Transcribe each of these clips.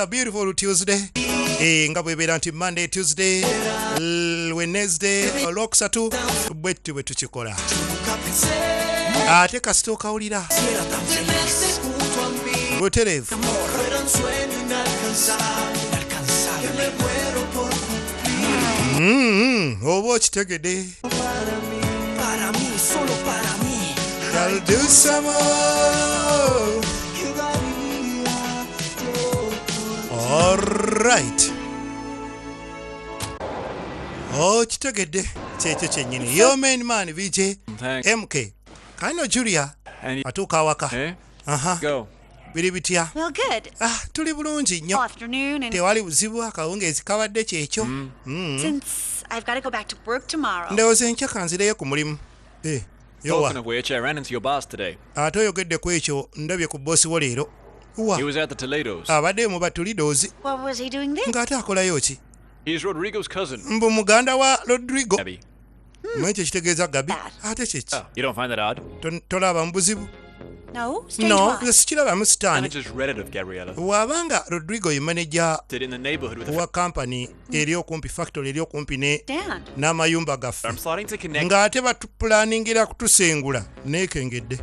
A beautiful Tuesday. Nga bwebera nti Monday, Tuesday, Wednesday, Olwokusatu bwetu bwe tukikola. Ate kasita okawulira butereevu. Oba okitegedde. I'll do some more. All right. Oh, kitegedde kyekyo kyennyini. Your main man, VJ. MK. Kano Julia. Atuuka awaka. Go. Biri bitya? Well, good. Tuli bulungi nnyo. Afternoon and tewali buzibu akawungeezi kabadde kyekyo. Since I've got to go back to work tomorrow. Ndowooza enkya kanzireyo ku mulimu. Talking of which, I ran into your boss today. Ate oyogedde ku ekyo ndabye ku bossi wo leero. He was at the Toledos. Abadde mu Batulidozi. What was he doing there? Ng'ate akolayo ki? He's Rodrigo's cousin. Mbu muganda wa Rodrigo. Gabby. Mwekyo kitegeeza Gabi. Ate kyeki? You don't find that odd? Tolaba mu buzibu? No, strange No, why? sikirabamu I sitaani. just read it of Gabriella. Waabanga Rodrigo ye manager Did in the neighborhood with wa company eri okumpi factory eri okumpi Dan. n'amayumba gaffe. I'm starting to connect. Ng'ate batupulaningira kutusengula neekengedde.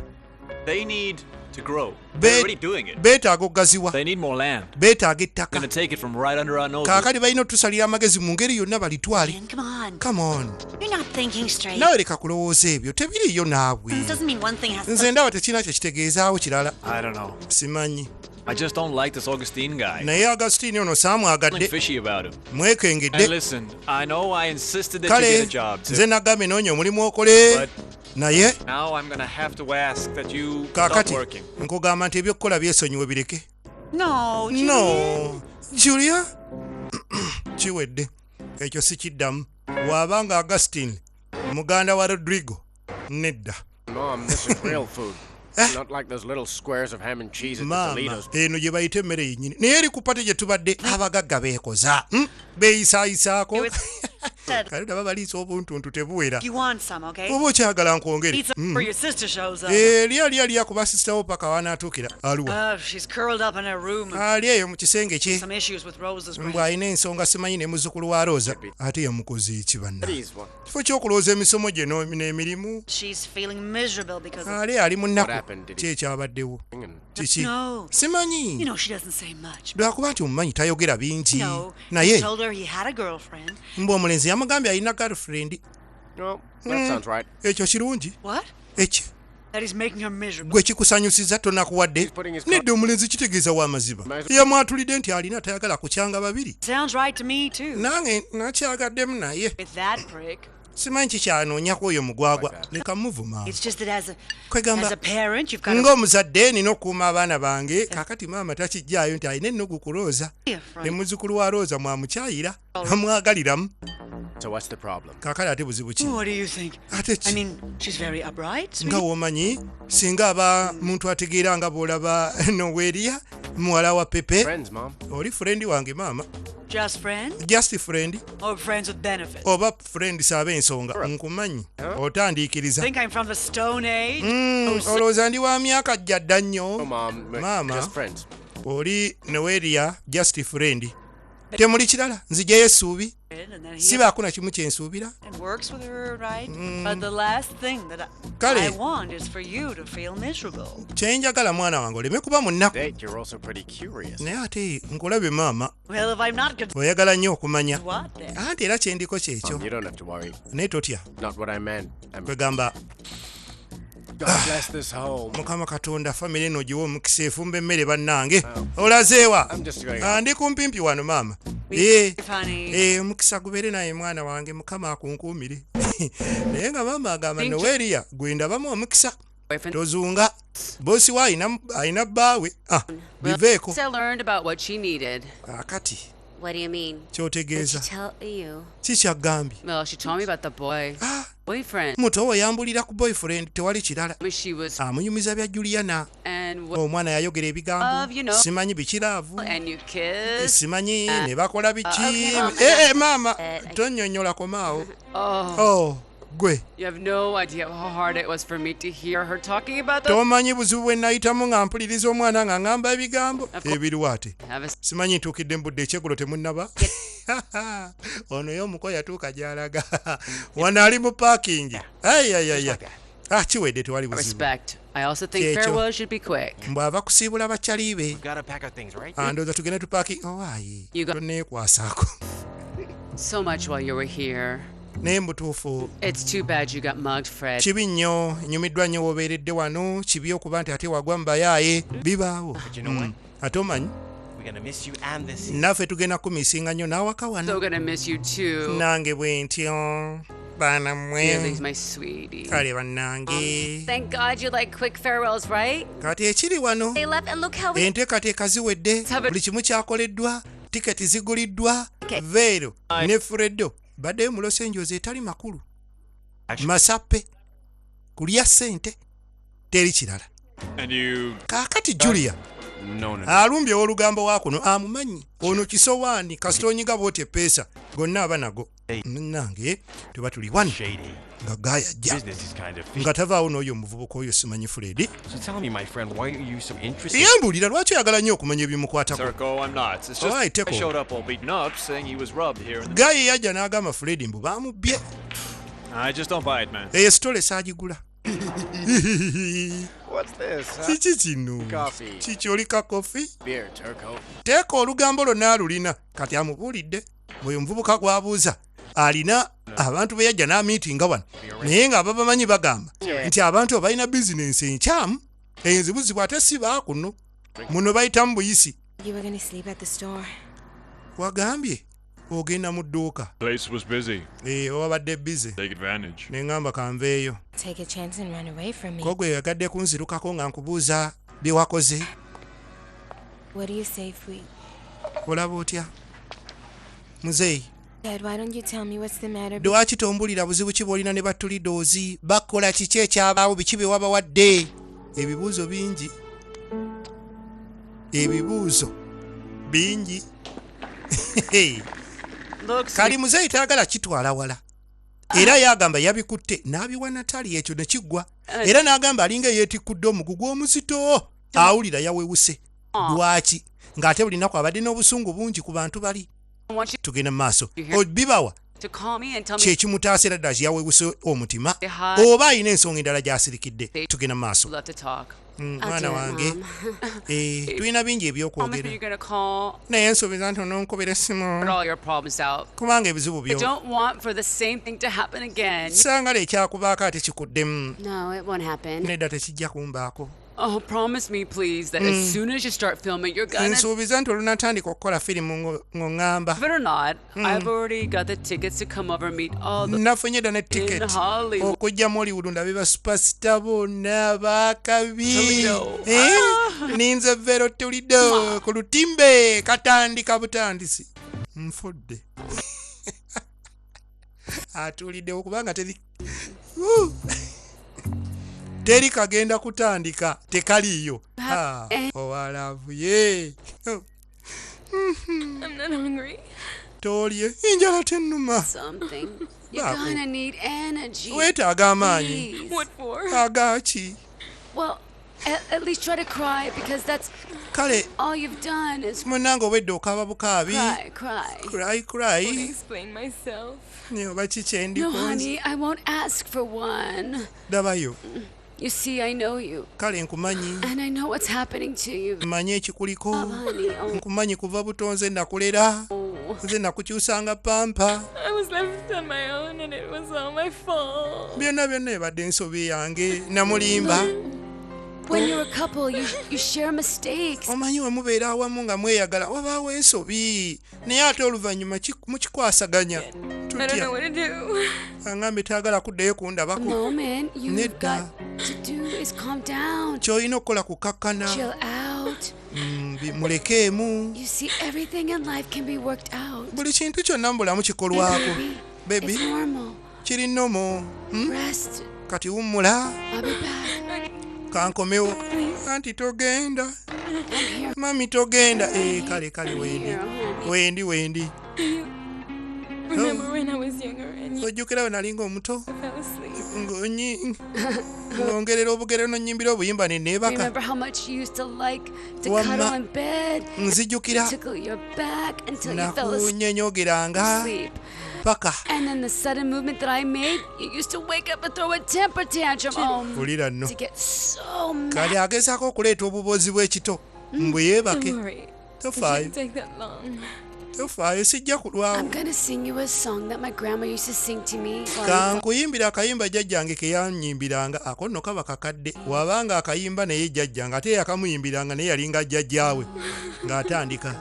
They need to grow. They're already doing it. Beetaaga okugaziwa. They need more land. Beetaaga They're ettaka. going to take it from right under our noses. Kaakati balina otusalira amagezi mu ngeri yonna balitwale. Dan, come on. Come on. You're not thinking straight. Naawe leka kulowooza ebyo tebiriyo naawe. This doesn't mean one thing has Nze ndaba tekirina kye kitegeezaawo kirala. I don't know. Simanyi. I just don't like this Augustine guy. Naye Augustine ono Something saamwagadde. fishy about him. Mwekengedde. And listen, I know I insisted that you Kale get a job too. nze nagambye noonya omulimu okole. But Naye now I'm going to have to ask that you stop kaakati working. nkugamba nti ebyokukola byesonyiwe bireke. No, No. Julia? Kiwedde. Ekyo sikiddamu. Waabanga Augustine muganda wa Rodrigo. Nedda. Mom, this is real food. Not like those little squares of ham and cheese at the Maama, Toledos. eno gye bayita emmere yennyini. Naye eri ku pate gye tubadde abagagga beekoza. Beeyisaayisaako. Kale ndaba baliisa obuntuntu tebuwera. you want some, okay? Oba okyagala nkwongere. Eat some before your sister shows up. Lya kuba sisitawo paka wanaatuukira. Aluwa. She's curled up in her room. Ali eyo mu kisenge kye. Some issues with Rose's brain. Mbw alina ensonga simanyi ne muzzukulu wa Rosa. Ate yamukoze eki banna. These one. Kifo ky'okulowooza emisomo gye n'emirimu. She's feeling miserable because of... Ali ali mu nnaku. happened? Did Ki ekyabaddewo? And Kiki? No. Simanyi. You know, she doesn't say much. Lwakuba nti omumanyi tayogera bingi. No, he Naye told her he had a girlfriend. mbw omulenzi yamugambye alina girlfriend. no, that sounds right. Ekyo kirungi. What? Eki. That he's making her miserable. Gwe kikusanyusiza tonakuwadde. putting his Nedda omulenzi kitegeeza w'amaziba. Yamwatulidde nti alina tayagala kukyanga babiri. Sounds right to me, too. Nange nakyagaddemu naye. With that prick. Simanyi kikyanoonyako oyo mugwagwa. Leka muvuma. It's just that as a Kwegamba parent, you've got to ng'omuzadde nina okukuuma abaana bange kaakati maama takijjaayo nti alina ennogu ku Rosa. be a Ne friend. muzzukulu wa Rosa mwamukyayira. Amwagaliramu. So what's the problem? Kaakali ate buzibu ki? What do you think? Ate I ki? mean, she's very upright, sweet. Nga w'omanyi singa aba muntu ategeera nga bw'olaba Noweria muwala wa Pepe. Friends, Mom. Oli friend wange maama. Just friends? Just friend. Or friends with benefits? Oba friend saaba ensonga. Nkumanyi. Otandiikiriza. Think I'm from the Stone Age? Olowooza ndi wa myaka jjadda Oh, nnyo. Mom. Mama. Just friends. Oli Noweria just friend. Temuli kirala nzijayo essuubi. And then he Sibaako na kimu kye nsuubira. and works with her, right? But the last thing that Kale. I want is for you to feel miserable. Kye njagala mwana wange oleme kuba mu nnaku. Date, you're also pretty curious. Naye ate nkulabe maama Well, if I'm not good, oyagala nnyo okumanya. what then? Anti era kye ndiko kyekyo. You don't have to worry. Naye totya. Not what I meant. Kwegamba God bless this home. Mukama Katonda famire eno giwe omukisa efumba emmere bannange. Olazeewa? I'm just going Ndi kumpimpi wano maama. Funny. Omukisa gubeere naye mwana wange Mukama akunkuumire. Naye nga maama agamba Noweria gwe ndabamu omukisa. Tozunga. Bosi wa ayina bbaawe. Biveeko. I learned about what she needed. Akati What do you mean? Did she kyotegeeza. tell you? Kikyagambye. Well, she told me about the boyfriend. Muto we yambulira ku boyfriend tewali kirala. She was Amunyumiza bya Juliana. and Omwana yayogera ebigambo. you know. Simanyi bikiraavu. and you kissed. Simanyi ne bakola biki. okay. Maama tonnyonnyolako maawo. Oh, Gwe. You have no idea how hard it was for me to hear her talking about those. Tomanyi buzibu bwe nayitamu nga mpuliriza omwana nga ngamba ebigambo ebiriwaate. Simanyi ntuukidde mbudde ekyeggulo temunnaba. Ono y'omuko yatuuka gy'alaga. Wano ali mu parking. Ayayaya. Kiwedde tewali buzibu. Respect. I also think farewell should be quick. Mbw'ava kusiibula bakyali be. We gotta pack our things, right? Ndowooza tugende tu parking. Ayi. Tonneekwasaako. So much while you were here. Naye mbutuufu. It's too bad you got mugged, Fred. Kibi nnyo, nyumiddwa nnyo w'obeeredde wano, kibi okuba nti ate wagwa mu bayaaye, bibaawo. Ate omanyi? Naffe tugenda kumisinga nnyo n'awaka wano. So gonna miss you too. Nange bwe ntyo. Baana mmwe. Really, my sweetie. Kale bannange. Thank God you like quick farewells, right? Kati ekiri wano. They left and look how we... Enteekateeka ziwedde, buli kimu kyakoleddwa, tiketi ziguliddwa, veero ne Freddo. Baddeyo mu Los Angeles etali makulu. Masappe. Kulya ssente. Teri kirala. Kaakati Julia. Alumbye olugambo waakuno amumanyi. Ono kisowaani kasitoonyiga bw'oti eppeesa. Gonna aba nago. Munnange tuba tuli wano. Nga gaayajja. Nga tavaawo n'oyo omuvubuka oyo simanyi Fred. Yambulira lwaki oyagala nnyo okumanya ebimukwatako. Gaye yajja n'agamba Fred mbu baamubbye. Eyo sitole saagigula. What's this? Kiki kino? Coffee. Kiki oli ka kofi? Beer, Turco. Teeka olugambo lwonna alulina. Kati amubuulidde. Bwe omuvubuka gw'abuuza. Alina abantu be yajja n'amiitinga wano. Naye nga babamanyi bagamba nti abantu abalina bizinensi enkyamu enzibuzibwa ate si baakuno. Muno bayitamu buyisi. Wagambye ogenda mu dduuka. Place was busy. Wabadde busy. Take advantage. Ne ngamba kanveeyo. Take a chance and run away from me. Ko gwe yagadde kunzirukako nga nkubuuza bye wakoze. What do you say, Fleet? Olaba otya? Muzeeyi. Dad, why don't you tell me what's the matter? Lwaki tombulira buzibu ki bw'olina ne batulidoozi? Bakola kiki ekyabaawo biki bye wabawadde? Ebibuuzo bingi. Ebibuuzo bingi. Kali muzeeyi taagala kitwala wala. Era yagamba yabikutte n'abiwa Natali ekyo ne kiggwa. Era n'agamba alinga yeetikkudde omugugu omuzito. Awulira yawewuse. Lwaki? Ng'ate buli nnaku abadde n'obusungu bungi ku bantu bali. Tugenda mu maaso. Bibawa. Kyekimutaasa era ddala yawewuse omutima. Oba alina ensonga endala gy'asirikidde. Tugenda mu maaso. Mwana wange. Tulina bingi ebyokwogera. Naye nsuubiza nti ononkubira essimu. Kubanga ebizibu byo. Sangala ekyakubaako ate kikuddemu. Nedda tekijja kumbaako. Oh, promise me, please, that as soon as you start filming, you're gonna... Nsuubiza nti olunatandika okukola firimu ng'oŋŋamba. Believe it or not, I've already got the tickets to come over and meet all the... Nafunye dda ne ticket okujja mu Hollywood ndabe ba superstar bonna baakabi. Ninze Vero Tulido ku lutimbe katandika butandisi. Nfudde. Atuliddewo kubanga teri... Teri kagenda kutandika tekaliyo. Owalavu ye. I'm not hungry. Tolye enjala tennuma. Something. You're gonna need energy. Weetaaga amaanyi. What for? Agaki. Well, at least try to cry because that's Kale. all you've done is Munange obwedde okaaba bukaabi. cry. Cry. Explain myself. Oba kiki endi No, konzi. honey, I won't ask for one. Dabayo. You see, I know you. Kale nkumanyi. And I know what's happening to you. Mmanyi ekikuliko. Honey, Nkumanyi kuva buto nze nakulera. Nze nakukyusanga pampa. I was left on my own and it was all my fault. Byonna ebadde ensobi yange. Namulimba. When you're a couple, you share mistakes. Omanyi we mubeera awamu nga mweyagala wabaawo ensobi. Naye ate oluvannyuma mukikwasaganya. I don't know what to do. Angambe taagala kuddayo kundabako. No, man. You've Nedda. got to do is calm down. Ky'olina okukola kukakkana. Chill out. Mulekeemu. You see, everything in life can be worked out. Buli kintu kyonna mu bulamu kikolwako. Baby. It's normal. Kiri nnomo. Rest. Kati wummula. I'll be back. Kankomewo. Anti togenda. Mami togenda. Kale wendi. Wendi. Remember when I was younger and you ojjukira we nalinga omuto fell asleep? ng'ongerera obugere n'onnyimbira obuyimba ne neebaka. Remember how much you used to like to Wamma. cuddle in bed? Nzijjukira Tickle your back until you fell asleep. nakunyonyogeranga paka. And then the sudden movement that I made, you used to wake up and throw a temper tantrum. Oh, Ulira nno. to get so mad. Kali agezaako okuleeta obubozi bw'ekito mbwe yeebake. Don't worry. It Tofaayo. shouldn't take that long. Tofaayo sijja kulwawo. I'm gonna sing you a song that my grandma used to sing to me. Kankuyimbira akayimba jjajjange ke yannyimbiranga ako nno kaba kakadde wabanga akayimba naye jjajjange ate yakamuyimbiranga naye yalinga jjajjaawe ng'atandika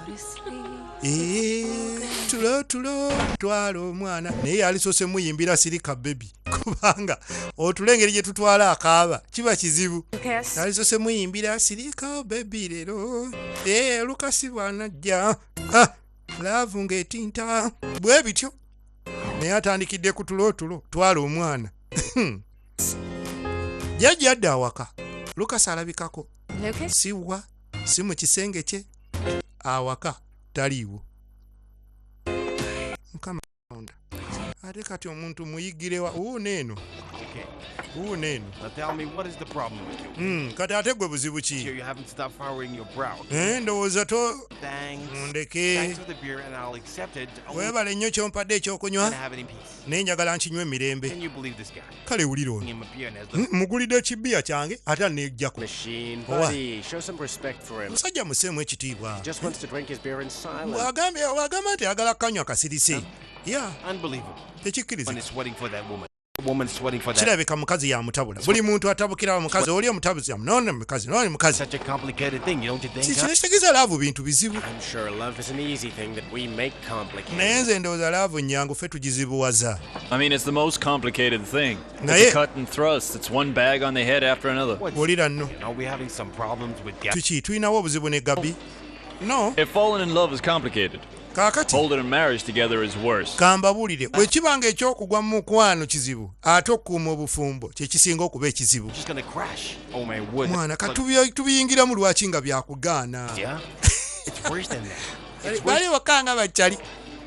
tulo twala omwana naye yalisoose muyimbira sirika bebi kubanga otula engeri gye tutwala akaaba kiba kizibu. Yalisoose muyimbira sirika bebi leero lukasi bwanajja laavu ng'etinta bwe bityo naye atandikidde ku tulo twala omwana. Jjajja adda awaka Lukasi alabikako siwa si mu kisenge kye awaka taliiwo. Mukama Katonda ate kati omuntu muyigirewa uneeno. Now tell me, what is the problem with you? Kati ate gwe buzibu ki? You haven't stopped furrowing your brow. Ndowooza to Thanks. ndeke Thanks for the beer, and I'll accept it. Only weebale nnyo kyompadde ekyokunywa can I have it in peace. naye njagala nkinywe emirembe. Can you believe this guy? Kale wulira Giving ono him a beer and has mugulidde ekibbiya kyange ate aneeggyako. machine. Buddy, show some respect for him. Musajja museemu ekitiibwa. Just wants to drink his beer in silence. Wagamba nti ayagala kanywa kasirise. Ya Unbelievable. tekikkiriza. One is sweating for that woman. A woman sweating for that. kirabika mukazi yamutabula. Buli muntu atabukira mukazi oli omutabuzi none mukazi none mukazi. Such a complicated thing, don't you think? Kino kitegeeza laavu bintu bizibu. I'm sure love is an easy thing that we make complicated. Naye nze ndowooza laavu nnyangu ffe tugizibuwaza. I mean, it's the most complicated thing. Naye- It's a cut and thrust. It's one bag on the head after another. Wulira nno. Are we having some problems with gas? Tuki tulinawo obuzibu ne Gabi? No. If falling in love is complicated, Kaakati holding a marriage together is worse. kambabuulire bwe kibanga ekyokugwa mu mukwano kizibu ate okukuuma obufumbo kye kisinga okuba ekizibu. Just gonna crash. Oh my word. Mwana But- tubiyingiramu lwaki nga byakugaana. Yeah? It's worse than that. Bali wakanga bakyali.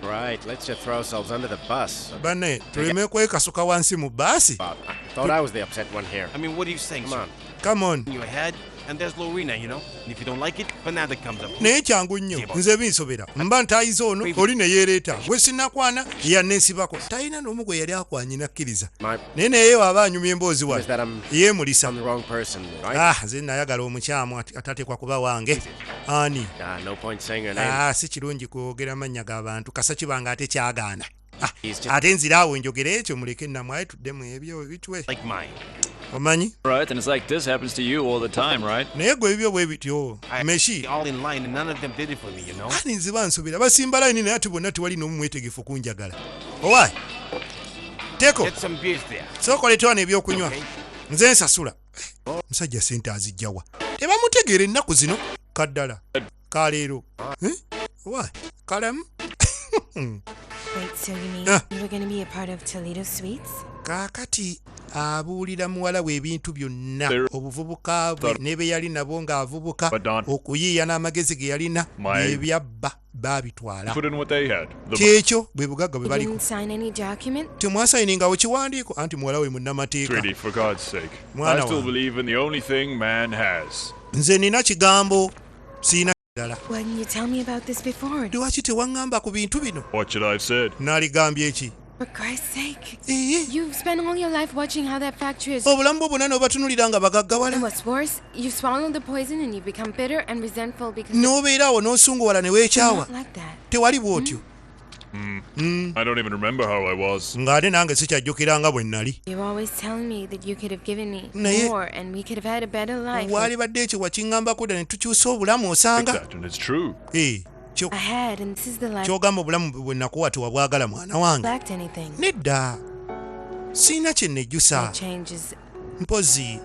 Right, let's just throw ourselves under the bus. Banne tuleme kwekasuka wansi mu baasi. I thought I was the upset one here. I mean, what are you saying, Come on. Come on. In your head, and there's Lorena, you know? And if you don't like it, Fernanda comes up. Naye kyangu nnyo nze binsobera mba ntayiza ono oli ne yeereeta bwe sinnakwana yanneesibako talina n'omu gwe yali akwanye nakkiriza naye naye waaba anyumya emboozi Is that wano I'm yeemulisa. the wrong person, right? Nze nayagala omukyamu atateekwa kuba wange ani. No point saying her name. Si kirungi kwogera mannya g'abantu kasa kibanga ate kyagaana. He's just Ate nzira awo njogere ekyo muleke namwaye tuddemu ebyo bitwe like mine. omanyi. Right, and it's like this happens to you all the time, right? Naye gwe ebyo bwe bityo meshi All in line, and none of them did it for me, you know? ani nziba nsobera basimba layini naye ate bonna tewali n'omu mwetegefu kunjagala. Owaayi teko Get some beers there. sooka oleete wano ebyokunywa Okay. nze nsasula. Musajja sente azijjawa tebamutegeera ennaku zino kaddala kaleero. Owaayi kalamu. Wait, so you mean you were going to be a part of Toledo Sweets? Kaakati abuulira muwala we ebintu byonna obuvubuka bwe ne be yali nabo ng'avubuka okuyiiya n'amagezi ge yalina ebyabba baabitwala. Put in what they had. Kyekyo bwe bugagga bwe You baliko. didn't sign any document? Temwasayiningawo kiwandiiko anti muwala we munnamateeka. Sweetie, for God's sake. Mwana I still wange. believe in the only thing man has. Nze nina kigambo siina ddala. Why didn't you tell me about this before? Lwaki tewaŋŋamba ku bintu bino? What should I have said? Naaligambye ki? For Christ's sake. Eye You've spent all your life watching how that factory is. obulamu bwo bwonna n'obatunulira nga And bagaggawala what's worse, you've swallowed the poison and you've become bitter and resentful because n'obeera awo n'osunguwala ne you're weekyawa. not like that. Tewali bw'otyo. I don't even remember how I was. Ng'ate nange sikyajjukiranga bwe nnali. You're always telling me that you could have given me Naye- more and we could have had a better life. waali badde ekyo wakiŋŋambako dda ne tukyusa obulamu osanga. That, and it's true. Kyo I had, and this is the life. kyogamba obulamu bwe nakuwa tewabwagala mwana wange. Lacked anything. Nedda siina kye nnejjusa That changes. mpozi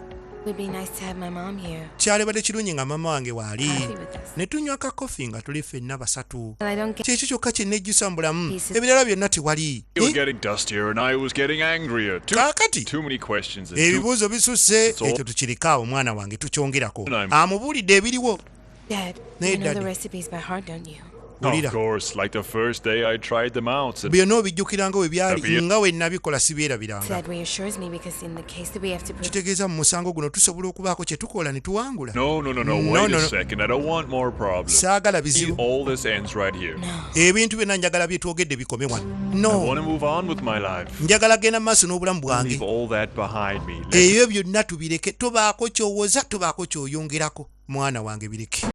It would be nice to have my mom here. kyalibadde kirungi nga mama wange waali Happy with us. ne tunywa kakofi nga tuli ffenna basatu. Well, I don't get kyekyo kyokka kye nnejjusa mu bulamu Pieces. ebirala byonna tewali. You were getting dustier and I was getting angrier. Kaakati Too many questions. And ebibuuzo bisusse all. ekyo tukirikaawo mwana wange tukyongerako And I'm- amubuulidde ebiriwo. Dad. Hey, You know the Daddy. recipes by heart, don't you? Of course, like the first day I tried them out. byonna obijjukira nga we byali nga we nabikola sibyerabiranga. That reassures me because in the case that we have to prove. Kitegeeza mu musango guno tusobola okubaako kye tukola ne tuwangula. No. Wait a second. I don't want more problems. Saagala bizibu. All this ends right here. Ebintu byonna njagala bye twogedde bikome wano. I want to move on with my life. Njagala genda maaso n'obulamu bwange. Leave all that behind me. Ebyo byonna tubireke, tobaako ky'owoza, tobaako ky'oyongerako. Mwana wange bireke.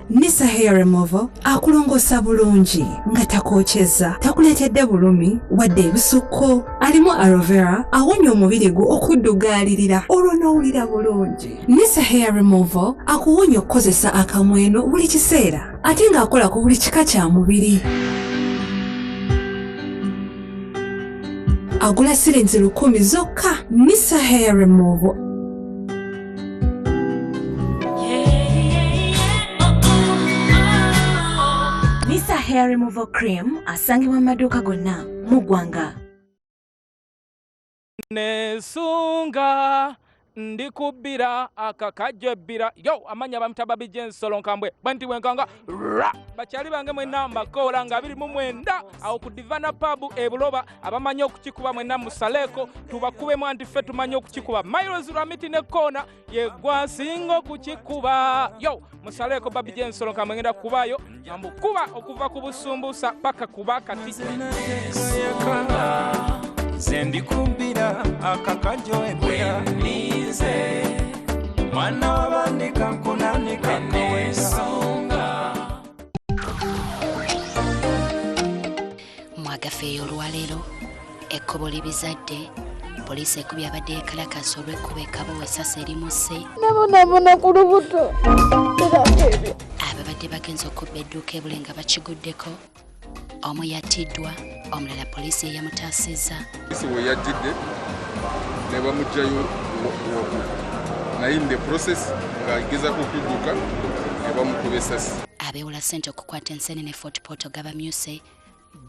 Nisa Hair Removal akulongoosa bulungi nga takookyezza, takuleetedde bulumi wadde ebisukko. Alimu aloe vera awonya omubiri gwo okuddugaalirira olwo n'owulira bulungi. Nisa Hair Removal akuwonya okukozesa akamweno buli kiseera ate ng'akola ku buli kika kya mubiri. Agula sirinzi 10 zokka. Nisa Hair Removal. Nisa Hair Removal Cream asangibwa mu maduuka gonna mu ggwanga. Nesunga ndikubbira akakajjebbira yo amanya bamutaba bijensolo nkambwe banti wenkanga bakyali bange mwenna mbakoola nga 29 awo ku Divana Pub ebuloba abamanyi okukikuba mwenna musaleko tubakubemu anti ffe tumanyi okukikuba Miles Ramiti ne Kona ye gwasinga okukikuba yo musaleko babi jensolo nkambwe ngenda kubayo ambukuba okuva ku busumbusa paka kuba kati Zendikumbira akakajo ebya nize mwana wabandika nkunanika nesonga mwagafe olwaleero ekkobo libizadde poliisi ekubye abadde ekalakasa olw'ekkuba ekabo essasa erimusse nabonabona ku lubuto ababadde bagenza okubba edduuka ebule nga bakiguddeko omu yattiddwa omulala poliisi eyamutaasizza we yajjidde ne bamugjayo naye in the process ng'agezaako okudduka ne bamukuba essasi abeewola ssente okukwata enseenene Fort Portal gabamyuse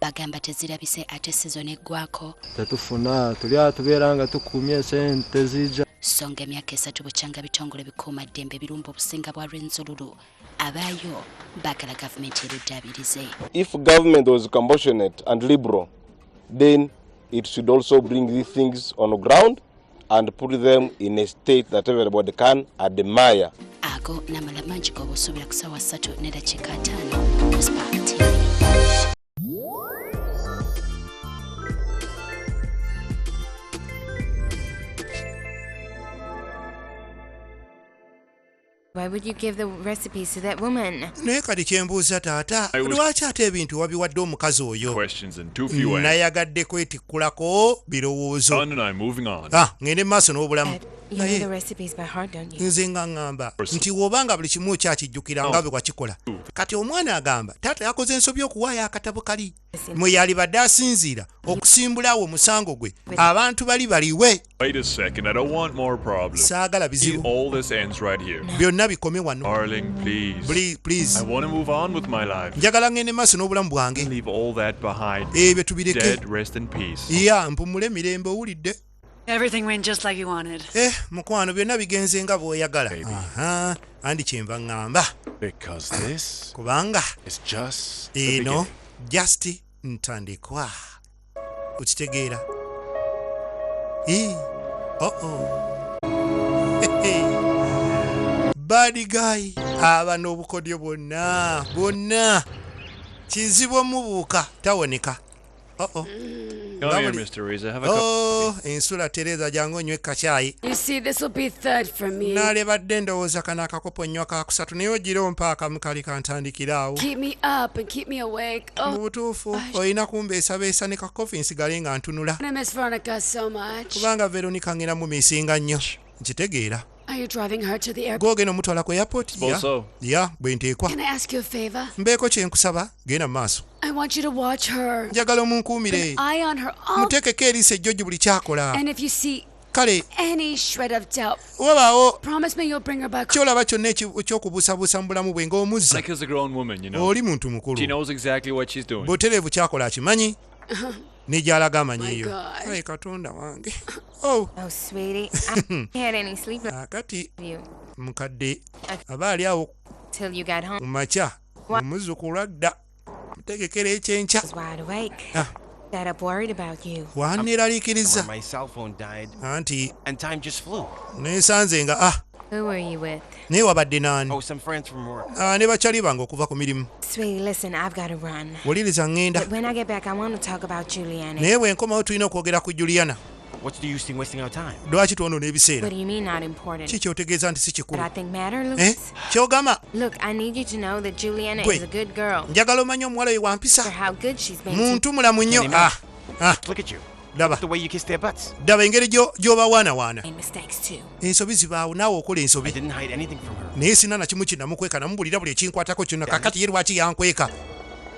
bagamba tezirabise ate sizoni eggwako tetufuna tuli atubeera nga tukuumye ensente zijja so nga emyaka 3 bukyanga bitongole bikuuma ddembe birumba obusinga bwa Rwenzululu abayo bagala gavumenti eruddaabirize. If government was compassionate and liberal, then it should also bring these things on the ground and put them in a state that everybody can admire. Ago namala mangi g'obusuubira ku ssaawa 3:5 mu Spark TV. Why would you give the recipes to that woman? Naye kati kyembuuza taata lwaki ate ebintu wabiwadde omukazi oyo nayagadde kwetikkulako birowoozo ngende maaso n'obulamu nze nga ŋŋamba nti w'obanga buli kimu kyakijjukira nga bwe wakikola kati omwana agamba taata yakoze ensobi okuwaayo akatabo kali mwe yalibadde asinziira okusimbulawo omusango gwe abantu bali baliwe saagala bizibu byonna bikome wano please njagala ngende maaso n'obulamu bwange ebyo tubireke ya mpumule mirembe owulidde Everything went just like you wanted. Mukwano byonna bigenze nga bw'oyagala. Andi kyenva ŋŋamba. Kubanga eno just ntandikwa. Ukitegeera? Bad guy aba n'obukodyo bwonna kizibu omubuuka tawoneka. Come here, Mr. Reza. Have a cup of coffee. Ensula Teresa jangu onywe kachai. You see, this will be third for me. Nalebadde ndowooza kana akakopo nnyo akakusatu naye ogira ompa akamu kali kantandikiraawo. Keep me up and keep me awake. Mu butuufu olina kumbeesabeesa ne kakofi nsigale nga ntunula. I miss Veronica so much. Kubanga Veronica ngenda mu misinga nnyo. Nkitegeera. Are you driving her to the airport? Gwogenda omutwala ku airport? Ya, bwe nteekwa. Can I ask you a favor? Mbeeko kye nkusaba, genda mu maaso. I want you to watch her. Njagala omunkuumire. Eye on her all. Muteekeko eriiso ejjogi buli kyakola. And if you see any shred of doubt, promise me you'll bring her back. Kyolaba kyonna ekyokubuusabuusa mu bulamu bwe ng'omuzza. Like as a grown woman, you know. Oli muntu mukulu. She knows exactly what she's doing. Butereevu kyakola akimanyi. Nijalaga amanyiyo. Ay katonda wange. Oh sweetie, I had any sleep. Kati mukadde abaali awo till you got home. Mumacha omuzukulu adda mutegekera ekyenkya. Wide awake. Got up worried about you. Wanneeraliikiriza. My cell phone died. Anti and time just flew. Neesanze nga Who were you with? Naye wabadde naani? Oh, some friends from work. Ne bakyali bange okuva ku mirimu. Sweetie, listen, I've got to run. Wuliriza ngenda. But when I get back, I want to talk about Juliana. Naye bwe nkomawo tulina okwogera ku Juliana. What's the use in wasting our time? Lwaki twonoona ebiseera? What do you mean not important? Kiki otegeeza nti si kikulu? But I think matter, Lucas. Kyogama. Look, I need you to know that Juliana is a good girl. Njagala omanye omuwala we wampisa. For how good she's been. Muntu mulamu nnyo. Look at you. Daba. The way you kiss their butts. Daba engeri gy'obawaanawaana. Mistakes too. Ensobi zibaawo naawe okola ensobi. I didn't hide anything from her. Naye sina na kimu kinnamukweka namubulira buli ekinkwatako kyonna kakati ye lwaki yankweka.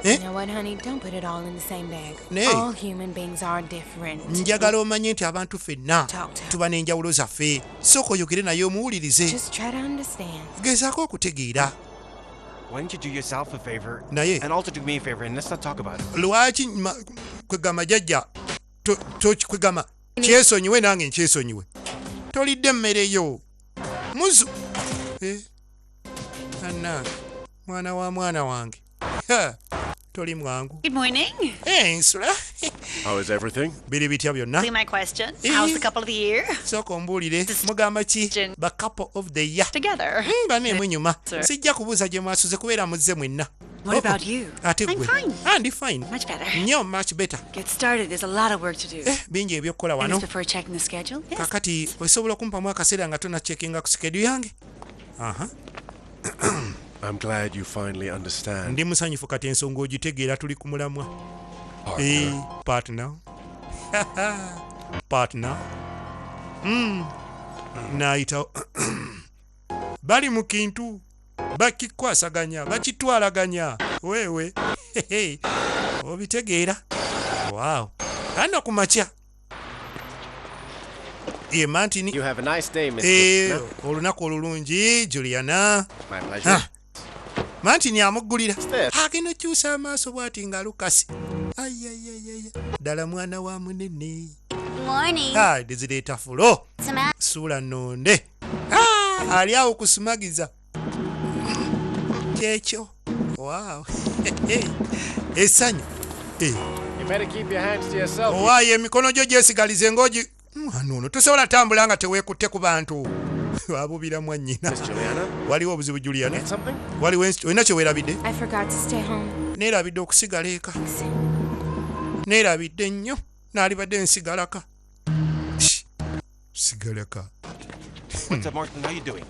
You know what, honey? Don't put it all in the same bag. Nee. All human beings are different. Njagala omanye nti abantu ffenna tuba n'enjawulo zaffe. Sooka oyogere naye omuwulirize. Just try to understand. Gezaako okutegeera. Why don't you do yourself a favor Naye. and also do me a favor and let's not talk about it. Lwaki kwegamba jjajja kwegamba kyesonyiwe nange nkyesonyiwe. Tolidde emmere yo. Muzu. Anna mwana wa mwana wange. Toli mwangu. Good morning. Hey, Nsula. How is everything? Biri bitya byonna? See my question. How's the couple of the year? Sooka ombuulire mugamba ki? Ba couple of the year. Together. Baneemu nyuma. Sijja kubuuza gye mwasuze kubeera muzze mwenna. What about you? Ate I'm gwe. fine. Ndi fine. Much better. Nnyo much better. Get started. There's a lot of work to do. Bingi ebyokukola Things wano. before checking the schedule. Yes. Kakati osobola okumpamu akaseera nga tonnacheckinga ku schedule yange? I'm glad you finally understand. Ndi musanyufu kati ensonga ogitegeera tuli ku mulamwa. Partner. Partner. Naayita bali mu kintu bakikwasaganya bakitwalaganya wewe obitegeera. Wow. Ano ku makya. Mantini. You have a nice day, Mr. Olunaku olulungi Juliana. My pleasure. Mantini amuggulira. Agenda kyusa amaaso bw'ati nga Lukasi. Ddala mwana wa munene. Morning. Dizireeta fulo. Suula nnonde. Ali awo kusumagiza. Kyekyo. Wow. Essanyu. You better keep your hands to yourself. Owaayo emikono gyo gyesigalize ng'ogi. Nono tosobola tambula nga teweekutte ku bantu. Wabubira mwannyina. Waliwo obuzibu Juliana. Waliwo olina kye weerabidde? I forgot to stay home. Neerabidde okusigala eka. Neerabidde nnyo. Naalibadde nsigalaka. Sigalaka. What's up, Martin? How you doing?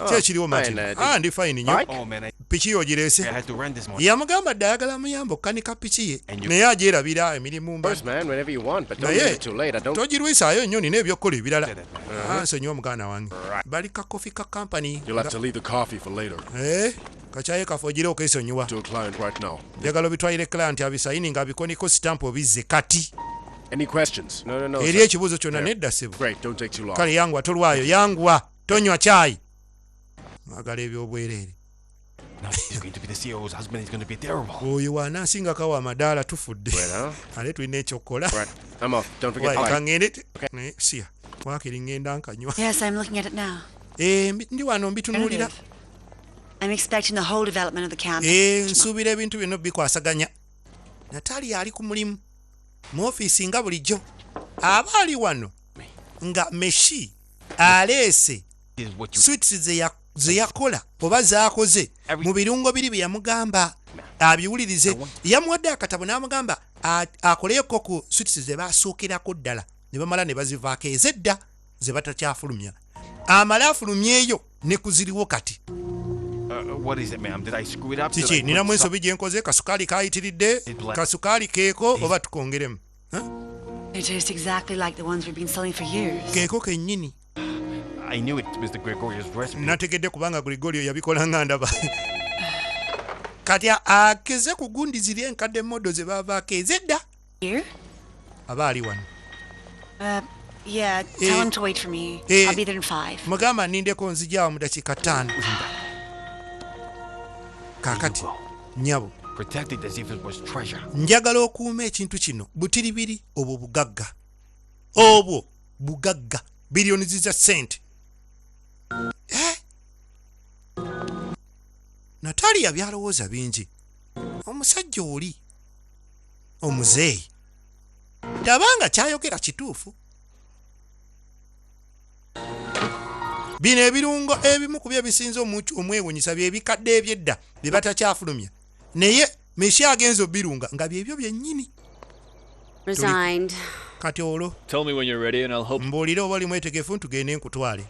Kyekiriwo Martin. Ndi fine nnyo. Oh, man. Piki yogireese. I had to run this morning. Yamugamba dde ayagala muyamba okukanika piki ye. Naye agyerabira emirimu mba. First, man, whenever you want, but don't leave it too late. I don't. Togirwisaayo nnyo nina ebyokkola ebirala. Nsonyiwa muganda wange. Bali ka coffee ka company. You'll have to leave the coffee for later. Kacyaye kafe ogire okeesonyiwa. To a client right now. Njagala obitwalire client abisayini nga abikoniko stamp obizze kati. Any questions? No. Eri ekibuuzo kyonna nedda ssebo. Great, don't take too long. Kale yangwa tolwayo yangwa. Tonywa chai. Mwagala ebyobwereere. No, he's going to be the CEO's husband. He's going to be terrible. Oyo waanansinga kawa amadaala tufudde. Ale tulina ekyokukola. Right, I'm off. Don't forget to kangende. Siya. Wakiri ngenda nkanywa. Yes, I'm looking at it now. Ndi wano mbitunuulira. I'm expecting the whole development of the campus. Nsuubira ebintu byonna bikwasaganya. Natalia ali ku mulimu. Mu ofiisi nga bulijjo. Aba ali wano. Nga meshi. Aleese. Sweetest ze yakola oba zaakoze mu birungo biri bye yamugamba abiwulirize. Yamuwadde akatabo n'amugamba akoleyoko ku Sweetest ze baasookerako ddala ne bamala ne bazivaako ezedda ze batakyafulumya. Amala afulumyeyo ne kuziriwo kati. What is it, ma'am? Did I screw it up? Kiki ninamu ensobi gye nkoze kasukaali kaayitiridde kasukaali keeko oba tukongeremu. They taste exactly like the ones we've been selling for years. Keeko kennyini. I knew it was the Gregorius recipe. Nategedde kubanga Gregorio yabikola nga ndaba. Kati akeze kugundizira enkadde modo ze baavaako ezedda. Here? Aba ali wano. Yeah, tell him to wait for me. I'll be there in 5. Mugamba nindeko nzijaawo mu dakiika 5. Kaakati nyabo Protect it as if it was treasure. Njagala okuuma ekintu kino butiribiri obwo bugagga. Obwo bugagga. Billions za sente. Natalia byalowooza bingi. Omusajja oli omuzeeyi tabanga kyayogera kituufu. Bino ebirungo ebimu ku byebisinza omwewunyisa byebikadde ebyedda bye batakyafulumya naye meshi agenza obirunga nga byebyo byennyini. Resigned. Kati olwo Tell me when you're ready and I'll help. mbuulira oba oli mwetegefu tugende nkutwale.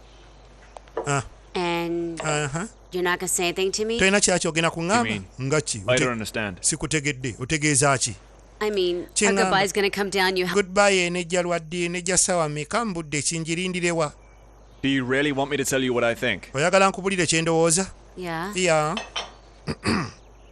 And you're not going to say anything to me? Tolina kyakyo kuŋŋamba nga ki? I don't understand. Sikutegedde otegeeza ki? I mean, our goodbye's going to come down. You goodbye enejja lwadde enejja sawa meka mbudde kinjirindirewa. Do you really want me to tell you what I think? Oyagala nkubulire kye ndowooza? Yeah. Yeah.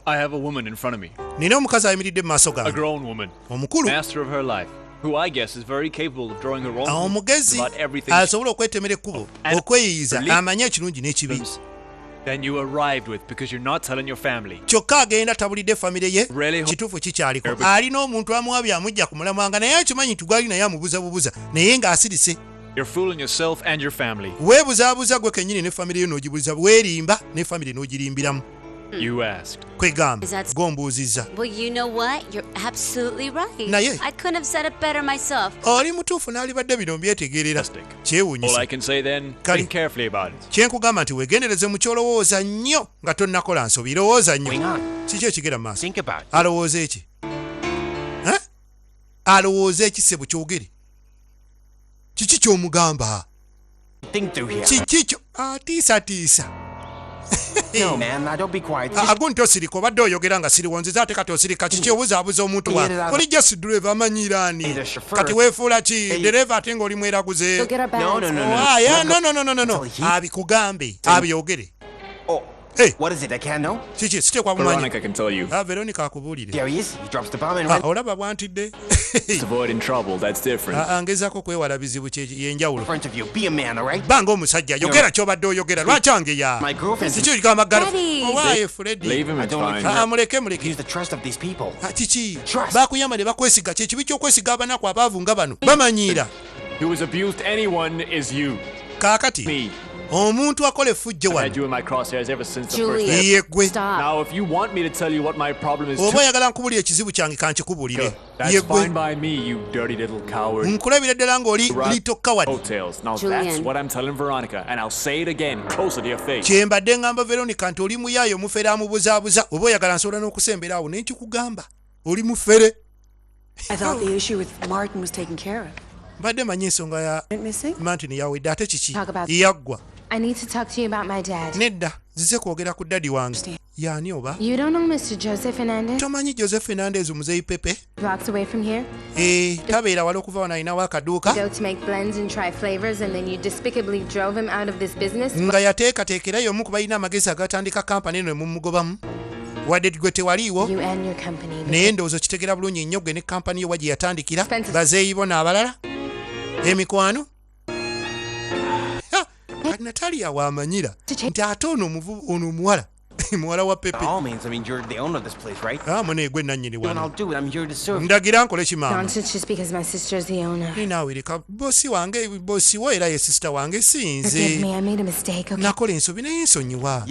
I have a woman in front of me. Nina omukazi ayimiridde mu maaso A gange. grown woman. Omukulu. Master of her life. Who I guess is very capable of drawing her own omugezi about everything. asobola okwetemera ekkubo okweyiyiza amanye ekirungi n'ekibi. Then you arrived with because you're not telling your family. Kyokka agenda tabulidde famire ye kituufu kikyaliko. Alina omuntu amuwabya amujja ku mulamwanga naye akimanyi nti gwali naye amubuza bubuza naye ng'asirise. You're fooling yourself and your family. Weebuzaabuza gwe kennyini ne famire yo n'ogibuliza weerimba ne famire n'ogirimbiramu. You asked. Kwegamba gombuuzizza. Well, you know what? You're absolutely right. Naye. I couldn't have said it better myself. Oli mutuufu n'alibadde bino mbyetegeerera. Kyewuunyisa. All I can say then, think carefully about it. Kyenkugamba nti weegendereze mu kyolowooza nnyo nga tonnakola nsobi. Lowooza nnyo. Kiki ekigera mu maaso? Alowooza eki? Alowooza eki ssebo kyogere? Kiki ky'omugamba? Kiki kyo? Atiisatiisa. No, man, now don't be quiet. Agunti osirika obadde oyogera nga siriwonziza ate kati osirika kiki obuzaabuza omuntu wa oli just driver amanyiira ani kati weefuula ki dereva ate ng'oli mweraguze. No. Abikugambe abyogere. Hey, what is it? I can't know. Kiki sitekwa bumanyi. Veronica can tell you. Veronica akubuulire. There he is. He drops the bomb and runs. Olaba bwantidde. It's avoiding trouble. That's different. Angezaako kwewala bizibu yenjawulo. In front of you. Be a man, all right? Banga omusajja yogera ky'obadde oyogera lwaki angeya. My girlfriend. Kiki oligambagala. Owaaye Freddy. Leave him, it's fine. Muleke. Use the trust of these people. Kiki bakuyamba ne bakwesiga kye kibi ky'okwesiga abanaku abaavu nga bano bamanyiira. Who has abused anyone is you. Kaakati. Me. Omuntu akola effujjo wano. I've had you in my crosshairs ever since the first day. Yegwe. Now if you want me to tell you what my problem is, oba oyagala nkubulira ekizibu kyange kankikubulire. That's fine by me, you dirty little coward. Nkulabira ddala ng'oli little coward. Hotels. Now that's what I'm telling Veronica, and I'll say it again, closer to your face. Kye mbadde ngamba Veronica nti oli muyaayo mufere amubuzaabuza oba oyagala nsobola n'okusembera awo n'ekikugamba oli mufere. I thought the issue with Martin was taken care of. Mbadde manyi ensonga ya Martin yawedde ate kiki yaggwa. I need to talk to you about my dad. Nedda zize kwogera ku daddy wange. Yaani oba? You don't know Mr. Joseph Fernandez? Tomanyi Joseph Fernandez omuzeeyi Pepe? Blocks away from here? Tabeera wala okuva wano alinawo akaduuka. Go to make blends and try flavors and then you despicably drove him out of this business? Nga yateekateekerayo omu ku balina amagezi agatandika kampani eno mumugobamu. Wadde gwe tewaliiwo naye ndowooza kitegera bulungi nnyo gwe ne kampani yo wa gye yatandikira bazeeyi bo n'abalala emikwano. Natalia waamanyira nti ate ono omuwala muwala wa Pepe. By all means, I mean, you're the owner of this place, right? Mune gwe nannyini wano. I'll do it. I'm here to serve. Ndagira nkole kimaama. Nonsense just because my sister's the owner. Naawe leka bosi wange bosi wo era ye sister wange sinze. Forgive me, I made a mistake, okay? Nakola ensobi naye nsonyiwa.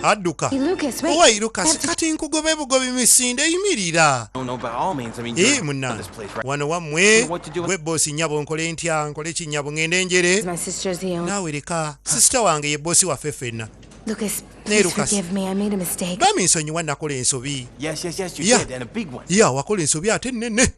Adduka. Lucas, wait. Owai Lucas, kati nkugobe bugobi misinde yimirira. No, by all means, I mean, you're munna wano wammwe gwe bosi nnyabo nkole ntya nkole kinyabo ngende njere. My sister's the owner. Naawe leka sister wange ye bosi waffe ffenna. Lucas, please forgive me. I made a mistake. Bami nsonyiwa nakola ensobi. Yes, you did, and a big one. Wakola ensobi ate nnene.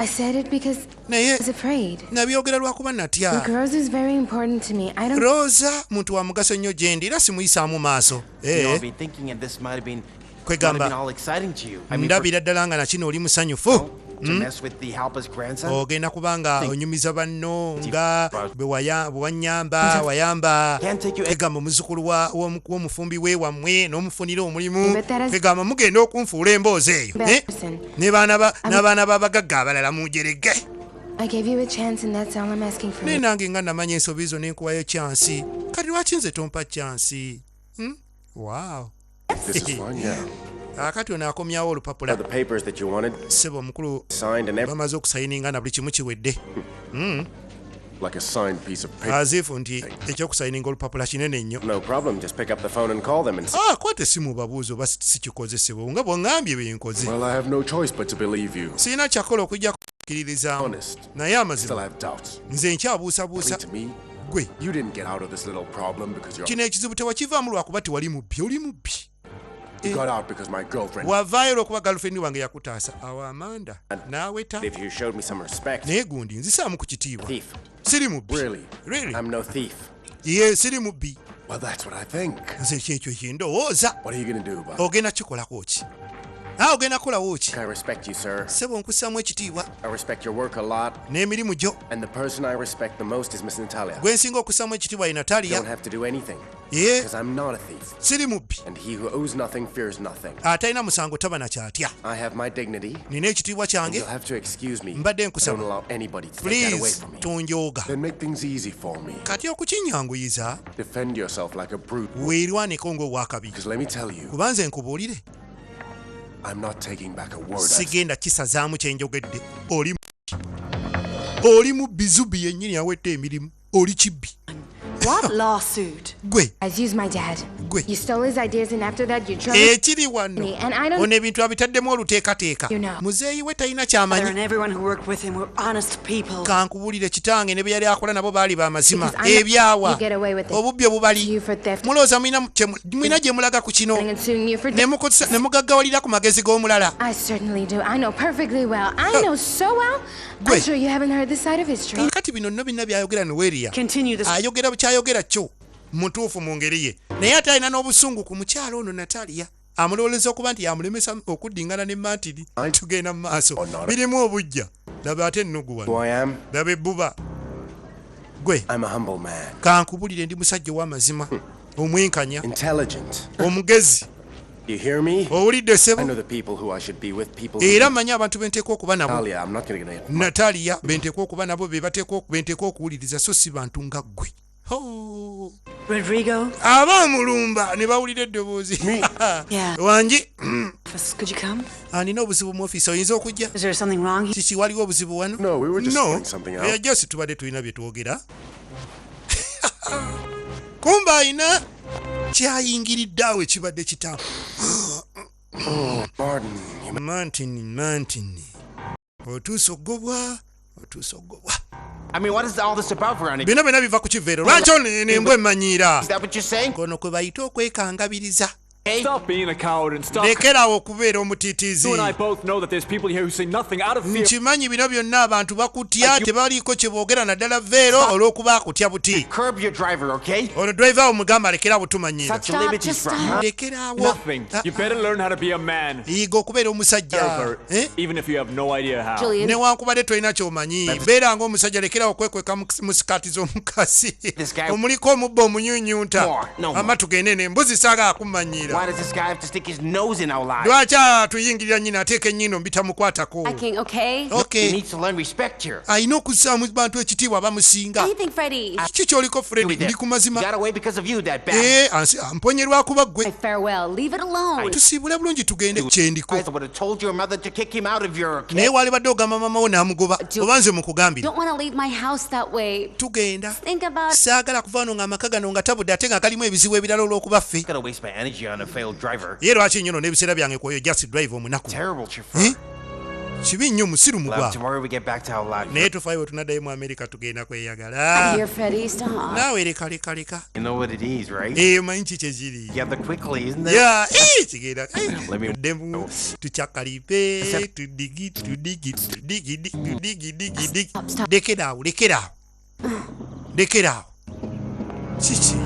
I said it because I was afraid. Nabyogera lwakuba natya. Look, Rose is very important to me. I don't. Rosa muntu wa mugaso nnyo gye ndi era simuyisaamu maaso. I've been thinking that this might have been all exciting to you. I mean, ndabira ddala nga nakino oli musanyufu. To mess with the helper's grandson. Ogenda kubanga onyumiza banno nga bwewanyamba wayamba egamba omuzukulu w'omufumbi we wammwe n'omufunira omulimu egamba mugenda okunfuula emboozi eyo n'abaana b'abagagga abalala mujerege. Naye nange nga namanya ensobi zo n'enkuwayo chansi kati lwaki nze tompa chansi? Wow. This is fun, yeah. akati ono akomyawo olupapula The papers that you wanted ssebo omukulu signed and everything. bamaze okusayininga na buli kimu kiwedde Like a signed piece of paper. azifu nti ekyokusayininga olupapula kinene nnyo No problem. Just pick up the phone and call them and kwata essimu obabuuza oba sikikozesebwa nga bw'oŋŋambye benkoze Well, I have no choice but to believe you. sirina kyakola okujja kukkiririzaamu naye Still amazima have doubts. nze nkyabuusabuusa To me, gwe you didn't get out of this little problem because you're. kino ekizibu tewakivaamu lwakuba tewali mubbi oli mubbi You got out because my girlfriend. wavaayo lwokuba galufendi wange yakutaasa awo amanda naaweta if you showed me some respect. naye gundi nzisaamu ku kitiibwa Thief. siri mubbi Really? I'm no thief. ye siri mubbi Well, that's what I think. nze kyekyo kyendowooza What are you going to do about it? ogenda kikolako ki ogenda kukolawo ki I respect you, sir. ssebo nkussaamu ekitiibwa I respect your work a lot. n'emirimu gyo And the person I respect the most is Miss Natalia. gwe nsinga okussaamu ekitiibwa ye You don't Natalia have to do anything. ye Because I'm not a thief. siri mubbi And he who owes nothing fears nothing. atalina musango taba na kyatya I have my dignity. nina ekitiibwa And kyange you'll have to excuse me. mbadde Don't nkusaba allow anybody to take that away please from me. tonjooga Then make things easy for me. kati okukinyanguyiza Defend yourself like a brute. weerwaneko ng'owakabi Because let me tell you, kuba nze nkubuulire I'm not taking back a word. sigenda kisazaamu kyenjogedde oli mubbi zubi yennyini awedde emirimu oli kibbi What lawsuit? gwe As used my dad. Gwe. You stole his ideas and after that you drove ekiri wano me and I don't ono ebintu abitaddemu oluteekateeka You know. muzeeyi we talina Father kyamanyi and everyone who worked with him were honest people. kankubuulire kitange ne bye yali akola nabo baali bamazima Because I'm- ebyawa you get away with it. obubbi obubali You for theft. mulowooza mulina gye mulaga ku kino And suing you for ne mukozesa- ne mugaggawalira ku magezi g'omulala I certainly do. I know perfectly well. I know so well. Gwe. I'm sure you haven't heard this side of history. kati bino nno byonna byayogera noweria Continue this. ayogera bukyayogera kyo mutuufu mu ngeri ye naye ate alina n'obusungu ku mukyalo ono Natalia amulowooleza okuba nti yamulemesa okuddingana ne mantiri tugenda mu maaso birimu obujja laba ate ennugu Who I wano am? laba ebbuba gwe I'm a humble man. kankubulire ndi musajja ow'amazima omwenkanya Intelligent. omugezi You hear me? owulidde I ssebo know the people who I should be with. People who era manyi abantu benteeka okuba nabo Natalia, I'm not going to get Natalia benteeka okuba nabo benteeka okuwuliriza so si bantu nga ggwe Ho! Rodrigo? aba mulumba ne bawulira eddoboozi Yeah. wangi Could you come? anina obuzibu mu ofiisi oyinza okujja Is there something wrong here? kiki waliwo obuzibu wano No, we were just no sorting something out. just tubadde tulina bye twogera kumba ayina kyayingiridde awo ekibadde kitamu mantini otuusa oggobwa I mean, what is all this about, Veronica? bino byonna biva ku kiveero lwaki onembwa emanyiira Is that what you're saying? kono kwe bayita okwekangabiriza Stop being a coward and stop. lekerawo okubeera omutiitiizi You and I both know that there's people here who say nothing out of fear. nkimanyi bino byonna abantu bakutya tebaliiko kye boogera naddala veero olw'okuba akutya buti Curb your driver, okay? ono driver omugamba alekerawo tumanyira Such liberties from her. lekeraawo Nothing. You better learn how to be a man. yiga okubeera omusajja Even if you have no idea how. newankubadde tolina kyomanyi beera ng'omusajja lekerawo okwekweka mu sikaati z'omukazi omuliko omubba omunyunyunta ama tugende nembuzi saaga akumanyira Why does this guy have to stick his nose in our lives? lwaki atuyingirira nyina ateeka ennyindo mbitamukwatako King, okay? Okay. He needs to learn respect here. alina okussaamu bantu ekitiibwa abamusinga What do you think, Freddie? kiki kyoliko Fred ndi ku He mazima got away because of you, that bastard. amponyerwakuba ggwe Farewell. Leave it alone. tusiibule bulungi tugende kyendiko I would have told your mother to kick him out of your naye walibadde ogamba mama wo n'amugoba oba nze mukugambire Don't want to leave my house that way. tugenda Think about saagala kuvaano ng'amaka gano nga tabudde ate nga kalimu ebizibu ebirala olw'okuba ffe Gotta waste my energy on a failed driver. ye lwaki nnyo n'ebiseera byange kwoyo just drive omunaku Terrible chauffeur. kibi nnyo musiru Love, mugwa tomorrow we get back to our lives. naye tufaayo bwe tunaddayo mu amerika tugenda kweyagala Here, Freddie, stop. naawe lekaleka You know what it is, right? manyi ki kyeziri Gather quickly, isn't it? ya kigenda Let me tuddemu tucakalipe lekeraawo kiki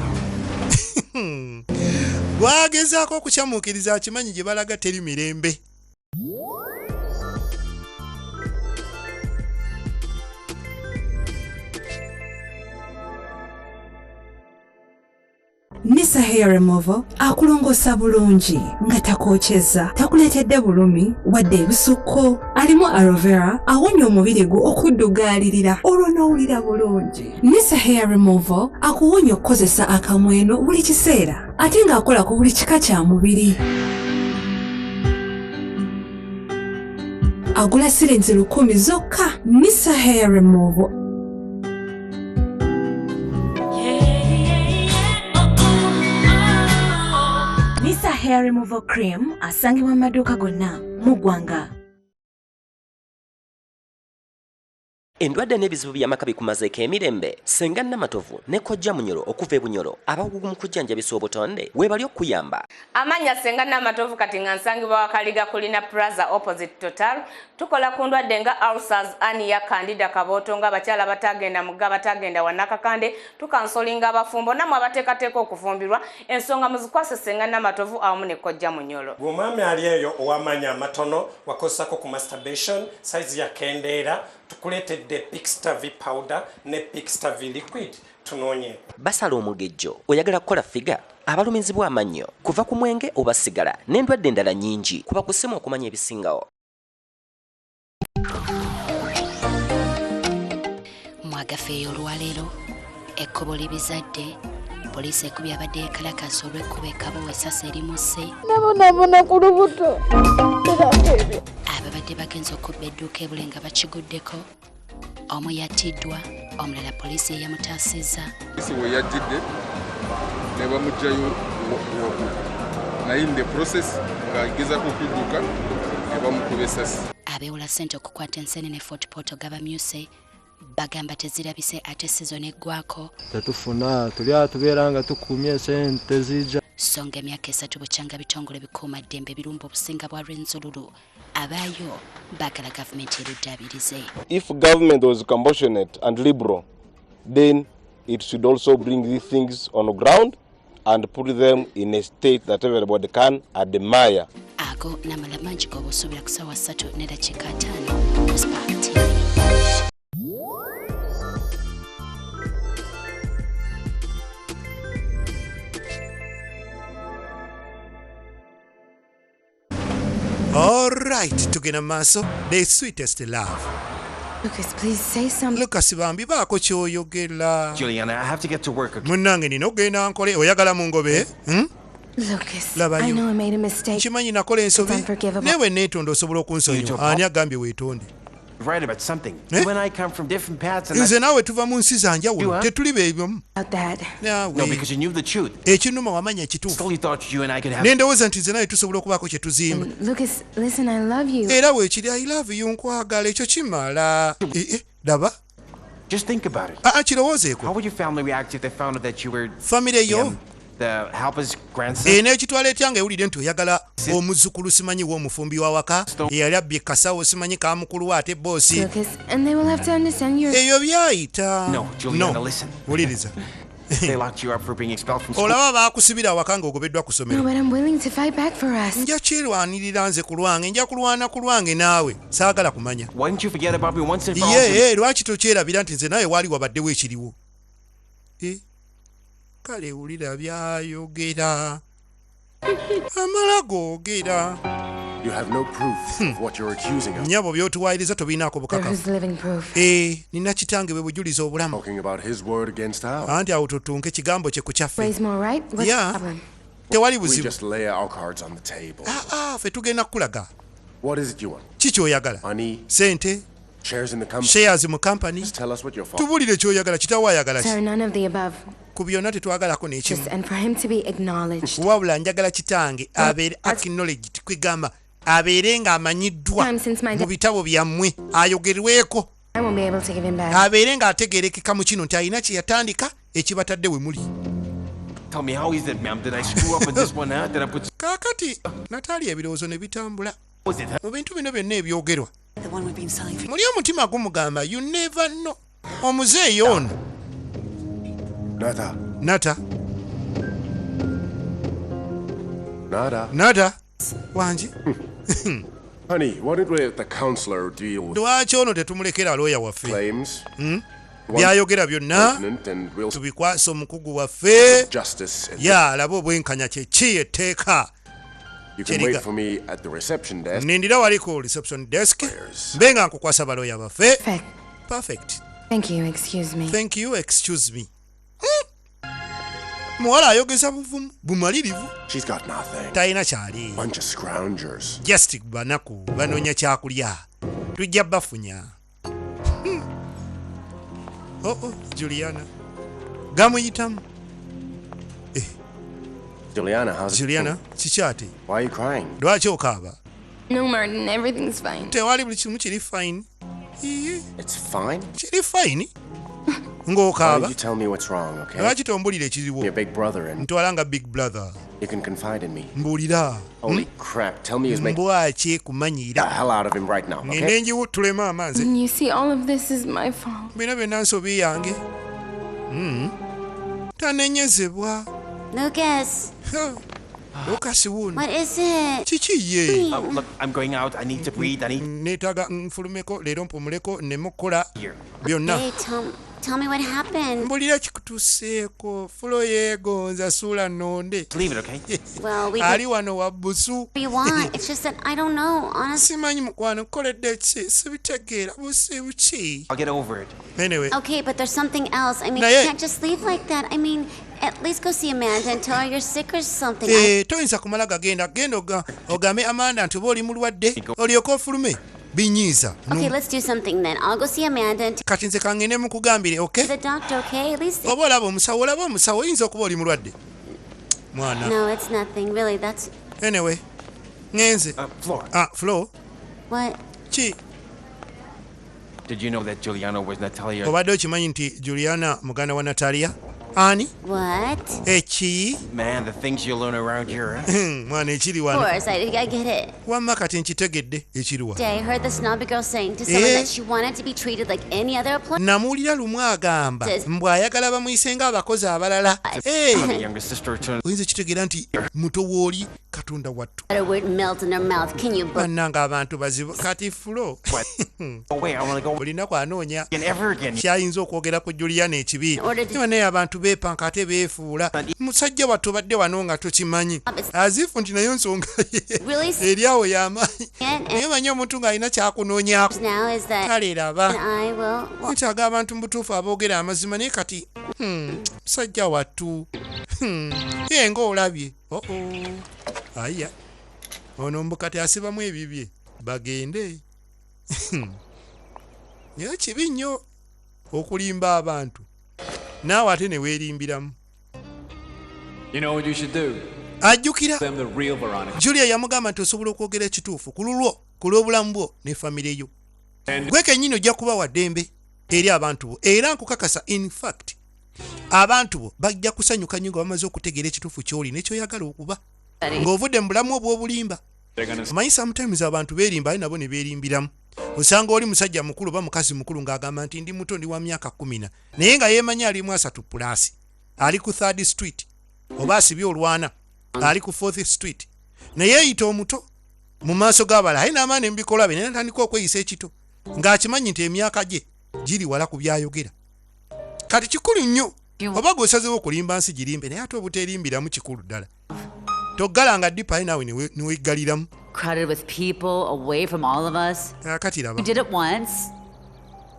bwagezaako okukyamuukiriza akimanyi gye balaga teri mirembe Nisa Hair Removal akulongoosa bulungi nga takookyezza takuleetedde bulumi wadde ebisukko alimu aloe vera awonya omubiri gwo okuddugaalirira olwo n'owulira bulungi. Nisa Hair Removal akuwonya okukozesa akamweno buli kiseera ate ng'akola ku buli kika kya mubiri. agula sirinzi 10 zokka. Mr. Hair Removal. Mr. Hair Removal Cream asangibwa mu maduuka gonna mu ggwanga. Endwadde n'ebizibu by'amaka bikumazeeko emirembe senga namatovu ne kojja munyolo okuva e Bunyolo abakugu mu kujjanjabisa obutonde weebali okuyamba. Amanya senga namatovu kati nga nsangibwa wakaliga kulina Plaza opposite Total. Tukola ku ndwadde nga ulcers, ania, candida, kaboto nga abakyala batagenda mugga batagenda wanakakande tukansolinga abafumbo namwe abateekateeka okufumbirwa ensonga muzikwase senga namatovu awamu ne kojja munyolo. Bw'omwami ali eyo ow'amanya amatono wakozesako ku masturbation size ya kendeera tukuleetedde Pixta V powder ne Pixta V liquid tunoonye. Basala omugejjo oyagala kukola figa abalumizibwa amannyo kuva ku mwenge oba sigala n'endwadde endala nnyingi kuba kusema okumanya ebisingawo. Mwagafeeyo olwaleero ekkubo libizadde poliisi ekubye abadde ekalakasa olw'ekkubo ekabo essasi erimusse nabonabona ku lubuto ababadde bagenza okubba edduuka ebule nga bakiguddeko omu yattiddwa omulala poliisi eyamutaasizza we yajjidde ne bamugjayo naye in the process ng'agezaako okudduka ne bamukuba essasi. abeewola ssente okukwata enseenene Fort Portal gabamyuse bagamba tezirabise ate sizoni eggwako tetufuna tuli tubeera nga tukumye sente zijja songa emyaka 3 bukyanga bitongole bikuuma ddembe birumba obusinga bwa Rwenzululu abaayo baagala gavumenti eruddaabirize. If government was compassionate and liberal, then it should also bring these things on the ground and put them in a state that everybody can admire. ago n'amala mangi g'obusuubira ku ssaawa 3:5 mu Spark TV. All right, tugenda maaso. The sweetest love. Lucas, please say something. Lucas bambi baako kyoyogera. Juliana, I have to get to work. Okay? Munnange nina ogenda nkole oyagala mu ngobe? Lucas, I know I made a mistake. Kimanyi nakola ensobi. Newe neetonda osobola okunsonyiwa. Ani agambye weetonde? Right about something. You and I come from different paths and nze naawe tuva mu nsi za njawulo tetuli beebyomu. No, because you knew the truth. Ekinuma wamanya ekituufu. Still you thought you and I could have. Nendowooza nti nze nawe tusobola okubaako kye tuzimba. Lucas, listen, I love you. Era weekiri I love you nkwagala ekyo kimala. Daba. Just think about it. Kirowoozeeko. How would your family react if they found out that you were family yo? The helper's grandson. N'ekitwala etyanga ewulidde nti oyagala omuzzukulu simanyi w'omufumbi w'awaka eyali abbye kasawo simanyi ka mukulu ate boosi. Eyo byayita. No, Juliana, listen. Wuliriza. They locked you up for being expelled from school. Olaba baakusibira awaka ng'ogobeddwa ku ssomero. No, but I'm willing to fight back for us. Nja kyerwanirira nze ku lwange nja kulwana ku lwange naawe saagala kumanya. Why didn't you forget about me once and for all? Lwaki tokyerabira nti nze nawe waali wabaddewo ekiriwo. Kale wulira byayogera amala googera. You have no proof of what you're accusing us. Nyabo byotuwaayiriza tobinaako bukakafu. Nina kitange bwe bujuliza obulamu. Talking about his word against ours. Anti awo tutunke kigambo kye ku kyaffe. Yeah. Tewali buzibu. We just lay our cards on the table. Ffe tugenda kukulaga. What is it you want? Kiki oyagala? Money. Sente. Shares in the company. Shares mu company. Just tell us what your father. Tubulire ky'oyagala kitawa ayagala ki? Sir, none of the above. Ku byonna tetwagalako n'ekimu. And for him to be acknowledged. Wabula njagala kitange abeere acknowledged kwegamba abeere ng'amanyiddwa mu bitabo byammwe ayogerweko. Abeere ng'ategeerekeka mu kino nti alina kye yatandika ekibatadde we muli. Tell me how is it, ma'am? Did I screw up with this one? Did I put... Kaakati Natalia ebirowoozo ne bitambula. Mu bintu bino byonna ebyogerwa. Muli omutima gumugamba you never know. Omuzeeyi ono. Nata. Wanji. Honey, why don't we let the counselor deal with lwaki ono tetumulekera lawyer waffe? claims? Byayogera byonna tubikwasa omukugu waffe alabe obwenkanya kyeki etteeka. You can wait for me at the reception desk. Nindira wali ku reception desk. Mbenga nkukwasa baloya baffe. Perfect. Thank you, excuse me. Thank you, excuse me. muwala ayogeza buvumu bumalirivu. She's got nothing. Talina kyali. Bunch of scroungers. Just banaku banoonya kyakulya. Tujja bafunya. Juliana. Gamuyitamu. Juliana, how's it? Juliana, chichate. Why are you crying? Lwaki okaaba? No, Martin, everything's fine. Tewali buli kimu kiri fine. It's fine? Kiri fine? Why Ng'okaaba. don't you tell me what's wrong, okay? Lwaki tombulira ekiriwo? You're big brother and Ntwala nga big brother. you can confide in me. Mbuulira. Holy crap, tell me who's making Mbwaki the kumanyira. hell out of him right now, okay? Ngende njiwuttulemu amanzi. And you see, all of this is my fault. Bino byonna nsobi yange. Tanenyezebwa. Lucas. Lucas wuno. What is it? Kiki ye? Look, I'm going out. I need to breathe. I need. Neetaaga nfulumeko leero mpumuleko nnemukola byonna. Hey, tell me what happened. Mbulira kikutuseeko fulo yeegonza suula nnonde. Leave it, okay? Well, we Ali wano wabbusu. we want. It's just that I don't know, honestly. Simanyi mukwano nkoledde ki sibitegeera busi buki. I'll get over it. Anyway. Okay, but there's something else. I mean, Naye- you can't just leave like that. I mean, at least go see Amanda and tell her you're sick or something. Toyinza kumala gagenda ogambe Amanda nti oba oli mulwadde olyoke ofulume binyiiza. Okay, let's do something then. I'll go see Amanda and Kati nze kangende mukugambire, okay? the doctor, okay? At least. Oba olaba omusawo oyinza okuba oli mulwadde. Mwana. No, it's nothing. Really, that's. Anyway, ngenze. Flora. Flo. What? Ki? Did you know that Juliana was Natalia? Obadde okimanyi nti Juliana muganda wa Natalia? Ani? What? Eki? Man, the things you learn around here. Huh? Mwana ekiri Of wano. course, I get it. Wamma kati nkitegedde ekiri wano. I heard the snobby girl saying to someone that she wanted to be treated like any other employee. Namuwulira lumu agamba mbw'ayagala bamuyise ng'abakozi abalala. My younger sister turned. Oyinza kitegeera nti muto w'oli Katonda wattu. Let a word melt in her mouth. Can you believe? Bannanga abantu bazibu kati Flo. Oh wait, I want to go. Buli nnaku anoonya Ever again. kyayinza okwogera ku Juliana ekibi. Naye abantu beepanka ate beefuula. Musajja wattu obadde wano nga tokimanyi. Azifu nti nayo nsonga ye. Eri awo y'amaanyi. Naye manyi omuntu ng'alina kyakunoonyaako. Kale raba. Nkyagala abantu mu butuufu aboogera amazima naye kati musajja wattu. Ye ng'olabye. Aya. Ono mbukati asibamu ebibye. Bagende. Naye kibi nnyo okulimba abantu. Naawe ate ne weerimbiramu. You know what you should do? Ajjukira. Them the real Veronica. Julia yamugamba nti osobola okwogera ekituufu ku lulwo ku lw'obulamu bwo ne famire yo. Gwe kennyini ojja kuba wa ddembe eri abantu bo era nkukakasa in fact abantu bo bajja kusanyuka nnyo nga bamaze okutegeera ekituufu ky'oli n'ekyoyagala okuba ng'ovudde mu bulamu obwo obulimba. Omanyi sometimes abantu beerimba aye nabo ne beerimbiramu. Osanga oli musajja mukulu ba mukazi mukulu ng'agamba nti ndi muto ndi wa myaka 10 naye nga yeemanyi alimu 3 plus ali ku 3rd street oba asibye olwana ali ku 4th street naye yeyita omuto mu maaso g'abala aye n'amaani mu bikolwa bye naye natandika okweyisa ekito ng'akimanyi nti emyaka gye giri wala ku byayogera. Kati kikulu nnyo oba gweosazeewo okulimba nsi girimbe naye ate obuteerimbiramu kikulu ddala. Toggalanga ddipa aye naawe ne weeggaliramu. Crowded with people, away from all of us. Kati raba. You did it once.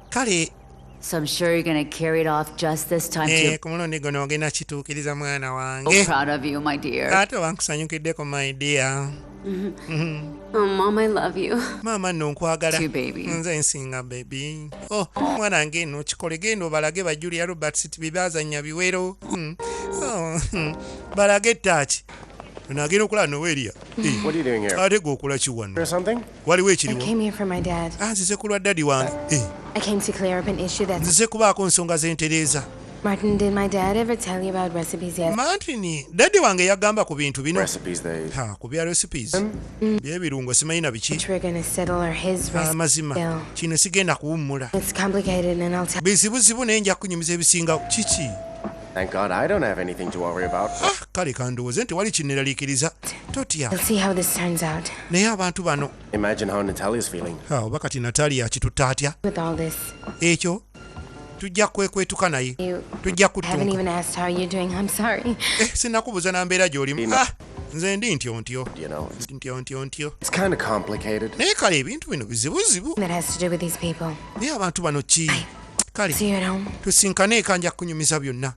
Kale. So I'm sure you're going to carry it off just this time too. Ku mulundi guno ogenda kituukiriza mwana So wange. proud of you, my dear. Ate wankusanyukiddeko my dear. Oh, Mom, I love you. Maama nno nkwagala. Too, baby. Nze nsinga baby. Oh, mwana wange nno kikole genda obalage ba Julia Roberts bibazanya biwero. Balage ttaaki. Nagenda okulaba Noweria. What are you doing here? Ate gwe okola ki wano? There's something? Waliwo I ekiriwo. came here for my dad. Nzize ku lwa daddy wange. I came to clear up an issue that's... Nzize kubaako nsonga z'entereeza. Martin, did my dad ever tell you about recipes yet? Martin, daddy wange yagamba ku bintu bino. Recipes they... Ku bya recipes. By'ebirungo simanyi na biki. Which we're gonna settle or his recipe Amazima. bill. Kino sigenda kuwummula. It's complicated and I'll tell... Bizibuzibu naye nja kunyumiza ebisinga kiki. Thank God I don't have anything to worry about. Kale kandowooze nti wali kinneraliikiriza. Totya. We'll see how this turns out. Naye abantu bano. Imagine how Natalia's feeling. Oba kati Natalia akitutta atya. With all this, Ekyo tujja kwekwetuka naye. Tujja I haven't kuttunka. even asked how you're doing. I'm sorry. Sinnakubuuza na mbeera gy'olimu. Nze ndi ntyo. You know, Ntyo. it's kind of complicated. Naye kale ebintu bino bizibuzibu. That has to do with these people. Naye abantu bano ki? Kale See you at home. tusinkane eka nja kunyumiza byonna.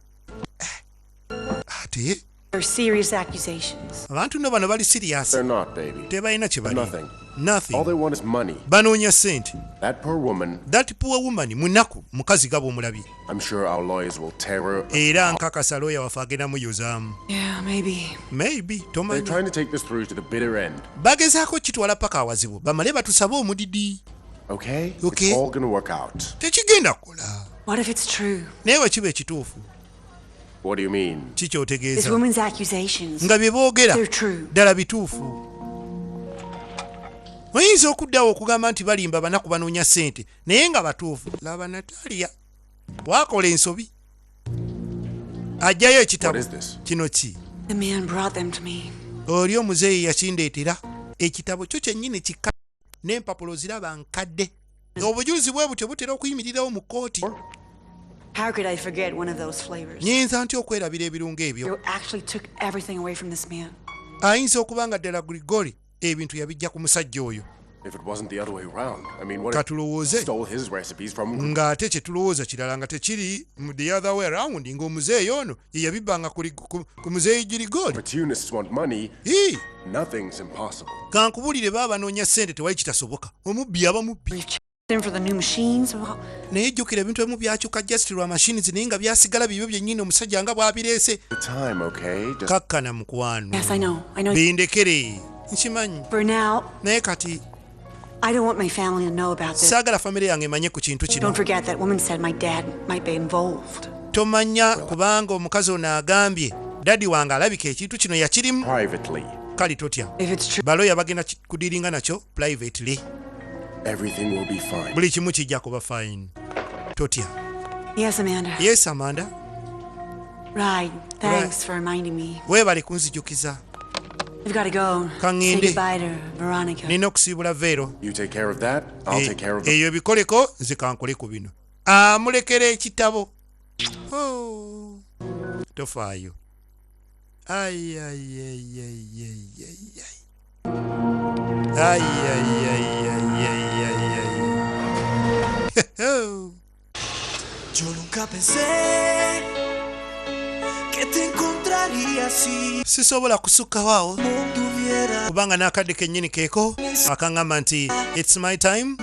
ate They're serious accusations. abantu no bano bali serious. They're not, baby. Tebalina kye bali. Nothing. Nothing. All they want is money. Banoonya sente. That poor woman. That poor woman munaku mukazi gabo omulabye. I'm sure our lawyers will tear her. Era nkakasa lawyer wafe agenda muyozaamu. Yeah, maybe. Maybe. They're Tomanyi. trying to take this through to the bitter end. Bagezaako kitwala paka awazibu. Bamale batusabe omudidi. Okay? Okay. It's all gonna work out. Tekigenda kukola. What if it's true? Naye bwe kiba ekituufu. What do you mean? This Kikyotegeeza. woman's accusations. Nga bye boogera They're true. ddala bituufu. Oyinza okuddawo okugamba nti balimba banaku banoonya ssente naye nga batuufu. Laba Natalia wakola ensobi. Ajjayo ekitabo. Kino ki? The man brought them to me. Oli omuzeeyi yakindeetera. Ekitabo kyo kyennyini kikadde n'empapulo ziraba nkadde. Obujulizi bwe butyo butera okuyimirirawo mu kkooti. How could I forget one of those flavors? Nyinza ntya okwerabira ebirungo ebyo? You actually took everything away from this man. Ayinza okuba nga ddala Grigori ebintu yabijja ku musajja oyo. If it wasn't the other way around. I mean, what Katulowooze. if stole his recipes from... Ng'ate kye tulowooza kirala nga tekiri the other way around ng'omuzeeyi ono ye yabibbanga ku muzeeyi Grigori. Opportunists want money. Nothing's impossible. Kankubulire baba banoonya ssente tewali kitasoboka. Omubbi aba mubbi. For the new machines. Naye jjukira ebintu ebimu byakyuka just lwa machines naye nga byasigala bibyo byennyini omusajja nga bwabireese. Kakkana mukwano. Yes, I know. Bindekere. Nkimanyi. For now. Naye kati. I don't want my family to know about this. Saagala family yange emanye ku kintu kino. Don't forget that woman said my dad might be involved. Tomanya kubanga omukazi ono agambye dadi wange alabika ekintu kino yakirimu. Privately. Kali totya. Baloya bagenda kudiringa nakyo privately. Everything will be fine. Buli kimu kijja kuba fine. Totya. Yes, Amanda. Yes, Amanda. Right. Thanks for reminding me. Weebale kunzijukiza. We've got to go. Say goodbye to Veronica. Nina okusiibula Vero. You take care of that. I'll take care of eyo ebikoleko nze kankole ku bino. Amulekera ekitabo. Tofaayo. Ay. Yo nunca pensé que te encontraría así. Sisobola kusukkawo awo kubanga n'akadde kennyini keeko akaŋŋamba nti it's my time.